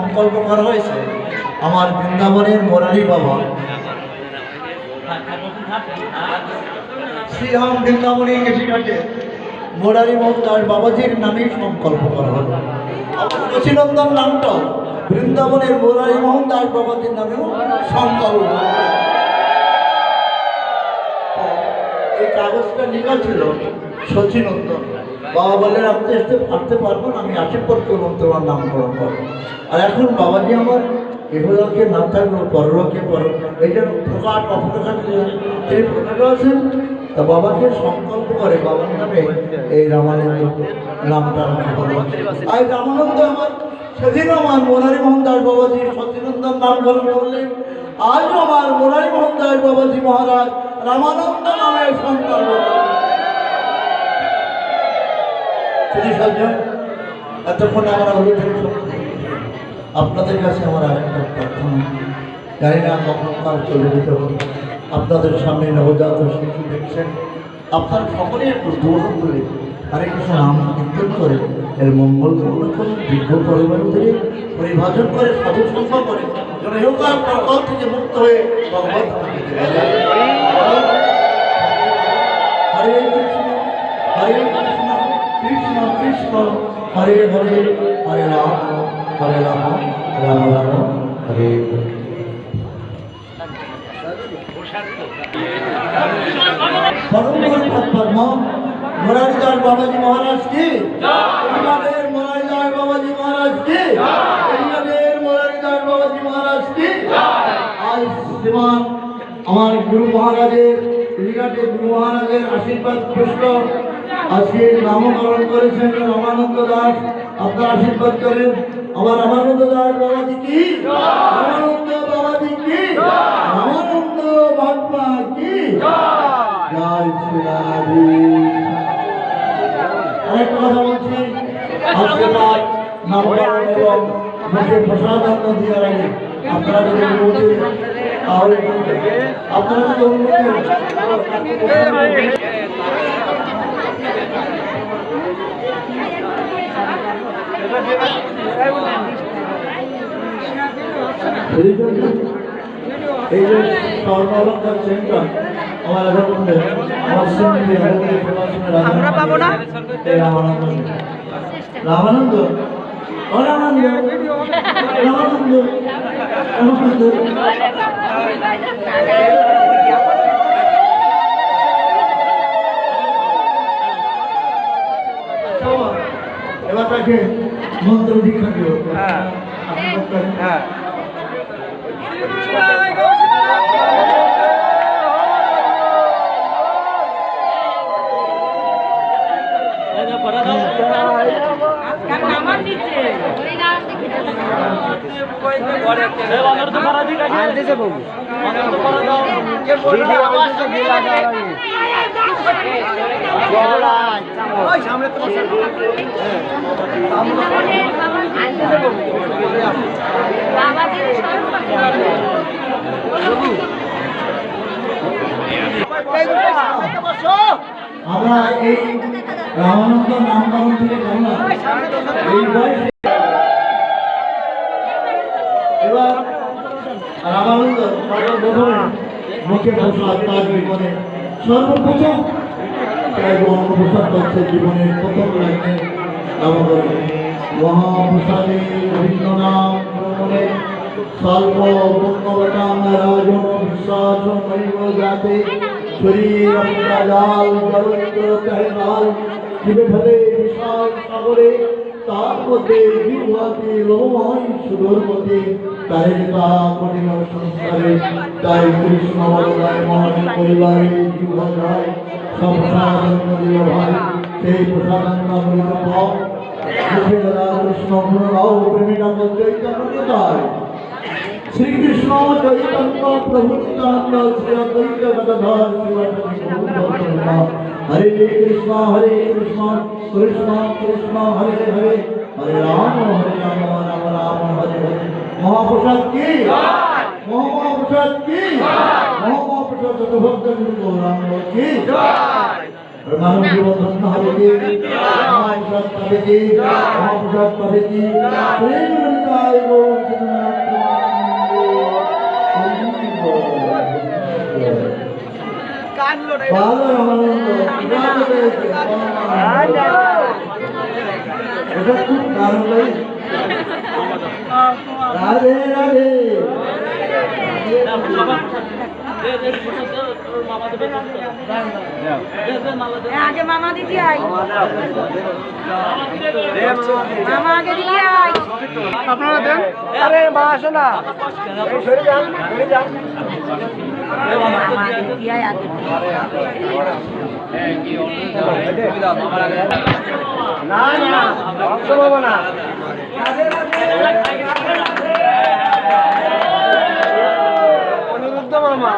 সংকল্প করা হয়েছে আমার বৃন্দাবনের মুরারি বাবা শ্রীরাম বৃন্দাবনী কৃষিঘাটে মুরারি মোহন দাস বাবাজির নামেই সংকল্প করা হলো। আমার শচীনন্দন নামটাও বৃন্দাবনের মুরারি মোহন দাস বাবাজির নামেও সংকল্প। এই কাগজটা লেখা ছিল শচীনন্দন। বাবা বললেন আপনি আসতে পারবো না, আমি আশীর্বাদ করলাম তোমার নামকরণ করবো। আর এখন বাবাজি আমার এগুলোকে না থাকলেও পরলোকে এই যে প্রকাট অপ্রকাট তিনি প্রকাট আছেন, তা বাবাকে সংকল্প করে বাবার নামে এই রামানন্দ নামটা আর রামানন্দ আমার সেদিন আমার মুরারি মোহন দাস বাবাজি সচিনন্দন নামকরণ করলেন। আজও আমার মুরারি মোহন দাস বাবাজি মহারাজ রামানন্দ নামে সংকল্প এতক্ষণ আমরা আপনাদের কাছে আমার আরেকটা প্রার্থনা, জানি না কখনকার চলে যেতে হবে। আপনাদের সামনে নবজাত শিশু দেখছেন, আপনারা সকলেই একটু দৌড় করে হরে কৃষ্ণ নাম কীর্তন করে এর মঙ্গল কামনা করে দীর্ঘ পরিবার ধরে পরিভাষণ করে সাধু সংখ্যা করে যেন ইহকাল পরকাল থেকে মুক্ত হয়ে ভগবত হরে কৃষ্ণ হরে কৃষ্ণ কৃষ্ণ কৃষ্ণ হরে হরে হরে রাম রাম রাম হরে মুরারি দাস বাবাজি মহারাজ কি মুরারি দাস বাবাজি মহারাজ কি মুরারি দাস বাবাজি মহারাজ কি। আজ শ্রীমান আমার গুরু মহারাজের গুরু মহারাজের আশীর্বাদ পুষ্ট আজকে নামকরণ করেছেন রামানন্দ দাস। আপনার আশীর্বাদ করেন আমার রামানন্দ দাস বাবাজি কি, রামানন্দ বাবাজি কি, রামানন্দ বাবা কি। জয় শ্রী আরেকটা কথা বলছি, আজকে তার নামকরণ এবং মুখে প্রসাদান্ন দেওয়ার আগে আপনারা যদি অনুমতি তাহলে আপনারা যদি অনুমতি এই যে স্বর্ণালঙ্কার চেনটা আমার আমরা পাবো না। রামানন্দ রামানন্দ রামানন্দ রামানন্দ রামানন্দ এবার তাকে মন্ত্র দীক্ষা দিও। হ্যাঁ আমরা এই রামানন্দ নামকরণ থেকে এবার রামানন্দ সর্বপ্রথমে মুখে প্রসাদ তার জীবনে সর্বপ্রথম অন্নপ্রসাদ হচ্ছে জীবনের প্রথম লাইনে নামকরণ মহাপ্রসাদে বিভিন্ন নাম ভ্রমণে স্বল্প পুণ্যবতাম রাজন বিশ্বাস মৈব যাতে শরীর জাল জল জীবে ফেলে বিশাল সাগরে তার মধ্যে জীবহাতি লোময় সুদূর মধ্যে তাই তা কঠিন সংস্কারে তাই কৃষ্ণ বলদায় মহান পরিবারে জীব যায় সব প্রসাদান্ন দিল ভাই সেই প্রসাদান্ন অমৃত পাও মুখে দাদা কৃষ্ণ গুণরাও প্রেমিকা চৈতন্য তাই শ্রীকৃষ্ণ চৈতন্য প্রভু নিত্যানন্দ শ্রী অদ্বৈত গদাধর হরে কৃষ্ণ কৃষ্ণ কৃষ্ণ হরে হরে হরে রাম রাম রাম হরে হরে। মহাপ্রসাদ কি মহাপ্রসাদ কি মহাপ্রসাদ ভক্ত গৌরাঙ্গ কি মানব জীবন ধন্য হবে কি মহাপ্রসাদ পাবে কি মহাপ্রসাদ পাবে কি এটা খুব দারুণ ভাই। রাধে রাধে। আগে মামা দিদি আই মামা আগে দিদি আই আপনারা দেন আরে মা আসো না মামা দিদি আই আগে না না সম্ভব না অনুরুদ্ধ মামা